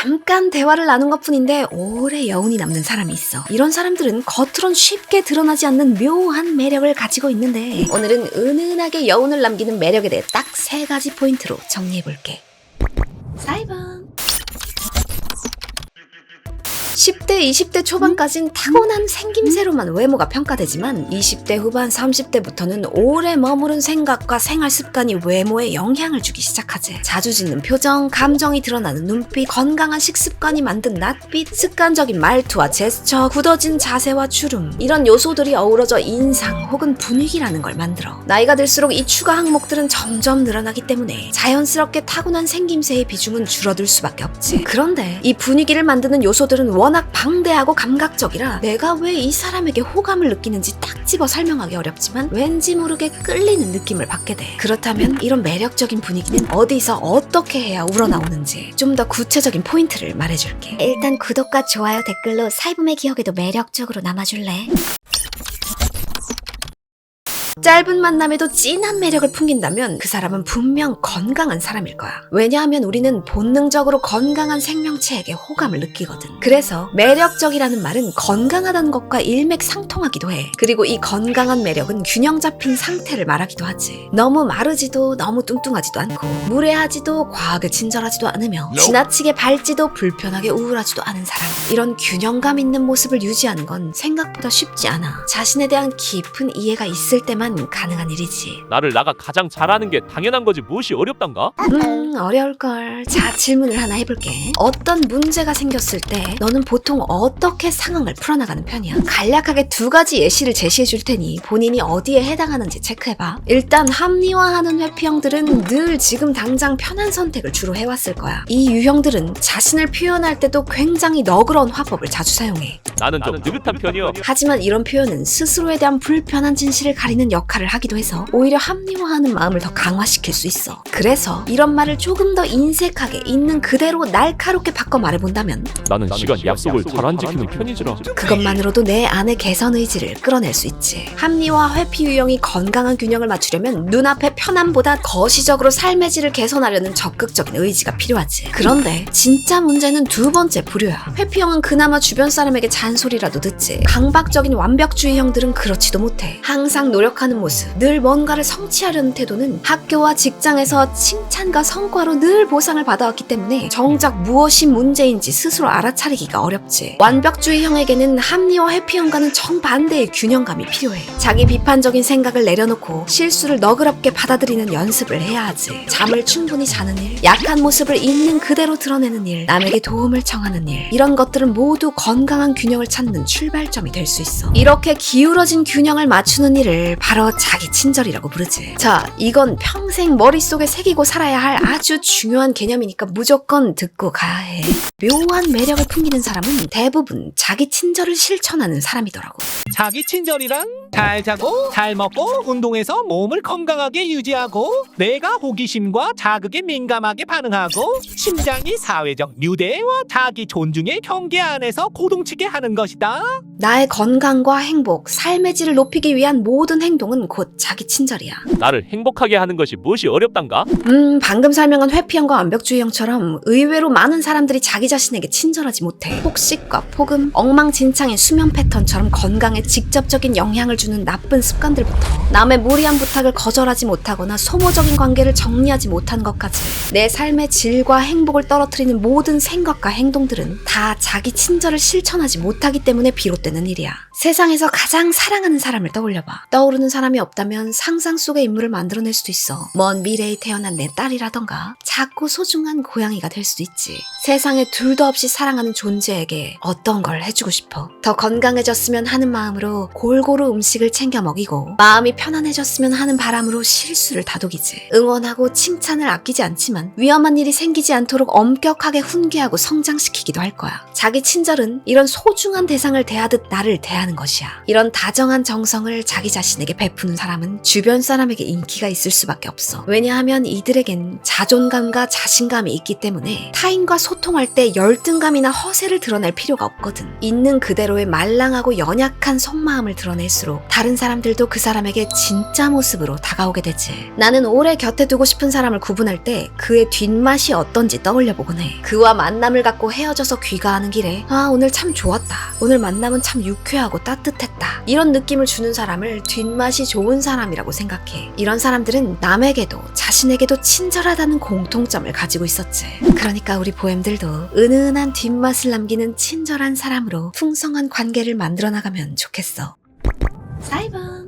잠깐 대화를 나눈 것뿐인데 오래 여운이 남는 사람이 있어. 이런 사람들은 겉으론 쉽게 드러나지 않는 묘한 매력을 가지고 있는데 오늘은 은은하게 여운을 남기는 매력에 대해 딱 3가지 포인트로 정리해볼게. 사이번 10대, 20대 초반까진 타고난 생김새로만 외모가 평가되지만 20대 후반, 30대부터는 오래 머무른 생각과 생활 습관이 외모에 영향을 주기 시작하지. 자주 짓는 표정, 감정이 드러나는 눈빛, 건강한 식습관이 만든 낯빛, 습관적인 말투와 제스처, 굳어진 자세와 주름, 이런 요소들이 어우러져 인상 혹은 분위기라는 걸 만들어. 나이가 들수록 이 추가 항목들은 점점 늘어나기 때문에 자연스럽게 타고난 생김새의 비중은 줄어들 수밖에 없지. 그런데 이 분위기를 만드는 요소들은 워낙 방대하고 감각적이라 내가 왜 이 사람에게 호감을 느끼는지 딱 집어 설명하기 어렵지만 왠지 모르게 끌리는 느낌을 받게 돼. 그렇다면 이런 매력적인 분위기는 어디서 어떻게 해야 우러나오는지 좀 더 구체적인 포인트를 말해줄게. 일단 구독과 좋아요, 댓글로 사이봄의 기억에도 매력적으로 남아줄래? 짧은 만남에도 진한 매력을 풍긴다면 그 사람은 분명 건강한 사람일 거야. 왜냐하면 우리는 본능적으로 건강한 생명체에게 호감을 느끼거든. 그래서 매력적이라는 말은 건강하다는 것과 일맥상통하기도 해. 그리고 이 건강한 매력은 균형 잡힌 상태를 말하기도 하지. 너무 마르지도 너무 뚱뚱하지도 않고 무례하지도 과하게 친절하지도 않으며 지나치게 밝지도 불편하게 우울하지도 않은 사람. 이런 균형감 있는 모습을 유지하는 건 생각보다 쉽지 않아. 자신에 대한 깊은 이해가 있을 때만 가능한 일이지. 나를 나가 가장 잘하는 게 당연한 거지 무엇이 어렵단가? 어려울걸. 자, 질문을 하나 해볼게. 어떤 문제가 생겼을 때 너는 보통 어떻게 상황을 풀어나가는 편이야? 간략하게 2가지 예시를 제시해 줄 테니 본인이 어디에 해당하는지 체크해봐. 일단 합리화하는 회피형들은 늘 지금 당장 편한 선택을 주로 해왔을 거야. 이 유형들은 자신을 표현할 때도 굉장히 너그러운 화법을 자주 사용해. 나는 좀 느긋한 편이여. 하지만 이런 표현은 스스로에 대한 불편한 진실을 가리는 역할을 하기도 해서 오히려 합리화하는 마음을 더 강화시킬 수 있어. 그래서 이런 말을 조금 더 인색하게 있는 그대로 날카롭게 바꿔 말해본다면 나는 시간 약속을 잘 안 지키는 편이지라. 그것만으로도 내 안의 개선 의지를 끌어낼 수 있지. 합리화 회피 유형이 건강한 균형을 맞추려면 눈앞의 편함보다 거시적으로 삶의 질을 개선하려는 적극적인 의지가 필요하지. 그런데 진짜 문제는 2번째 부류야. 회피형은 그나마 주변 사람에게 잔소리라도 듣지. 강박적인 완벽주의형들은 그렇지도 못해. 항상 노력하는 모습, 늘 뭔가를 성취하려는 태도는 학교와 직장에서 칭찬과 성과로 늘 보상을 받아왔기 때문에 정작 무엇이 문제인지 스스로 알아차리기가 어렵지. 완벽주의형에게는 합리화 회피형과는 정반대의 균형감이 필요해. 자기 비판적인 생각을 내려놓고 실수를 너그럽게 받아들이는 연습을 해야 하지. 잠을 충분히 자는 일, 약한 모습을 있는 그대로 드러내는 일, 남에게 도움을 청하는 일, 이런 것들은 모두 건강한 균형을 찾는 출발점이 될 수 있어. 이렇게 기울어진 균형을 맞추는 일을 바로 자기 친절이라고 부르지. 자, 이건 평생 머릿속에 새기고 살아야 할 아주 중요한 개념이니까 무조건 듣고 가야 해. 묘한 매력을 풍기는 사람은 대부분 자기 친절을 실천하는 사람이더라고. 자기 친절이란 잘 자고 잘 먹고 운동해서 몸을 건강하게 유지하고 내가 호기심과 자극에 민감하게 반응하고 심장이 사회적 유대와 자기 존중의 경계 안에서 고동치게 하는 것이다. 나의 건강과 행복, 삶의 질을 높이기 위한 모든 행동은 곧 자기 친절이야. 나를 행복하게 하는 것이 무엇이 어렵단가? 방금 설명한 회피형과 완벽주의형처럼 의외로 많은 사람들이 자기 자신에게 친절하지 못해. 폭식과 폭음, 엉망진창인 수면 패턴처럼 건강에 직접적인 영향을 주는 나쁜 습관들부터 남의 무리한 부탁을 거절하지 못하거나 소모적인 관계를 정리하지 못하는 것까지 내 삶의 질과 행복을 떨어뜨리는 모든 생각과 행동들은 다 자기 친절을 실천하지 못하기 때문에 비롯되는 일이야. 세상에서 가장 사랑하는 사람을 떠올려봐. 떠오르는 사람이 없다면 상상 속의 인물을 만들어낼 수도 있어. 먼 미래에 태어난 내 딸이라던가 작고 소중한 고양이가 될 수도 있지. 세상에 둘도 없이 사랑하는 존재에게 어떤 걸 해주고 싶어. 더 건강해졌으면 하는 마음으로 골고루 음식을 챙겨 먹이고 마음이 편안해졌으면 하는 바람으로 실수를 다독이지. 응원하고 칭찬을 아끼지 않지만 위험한 일이 생기지 않도록 엄격하게 훈계하고 성장시키기도 할 거야. 자기 친절은 이런 소중한 대상을 대하듯 나를 대하는 것이야. 이런 다정한 정성을 자기 자신에게 베푸는 사람은 주변 사람에게 인기가 있을 수밖에 없어. 왜냐하면 이들에겐 자존감과 자신감이 있기 때문에 타인과 소통할 때 열등감이나 허세를 드러낼 필요가 없거든. 있는 그대로의 말랑하고 연약한 속마음을 드러낼수록 다른 사람들도 그 사람에게 진짜 모습으로 다가오게 되지. 나는 오래 곁에 두고 싶은 사람을 구분할 때 그의 뒷맛이 어떤지 떠올려 보곤 해. 그와 만남을 갖고 헤어져서 귀가하는 길에 아, 오늘 참 좋았다. 오늘 만남은 참 유쾌하고 따뜻했다. 이런 느낌을 주는 사람을 뒷맛이 좋은 사람이라고 생각해. 이런 사람들은 남에게도 자신에게도 친절하다는 공통점을 가지고 있었지. 그러니까 우리 보엠들도 은은한 뒷맛을 남기는 친절한 사람으로 풍성한 관계를 만들어 나가면 좋겠어. 사이버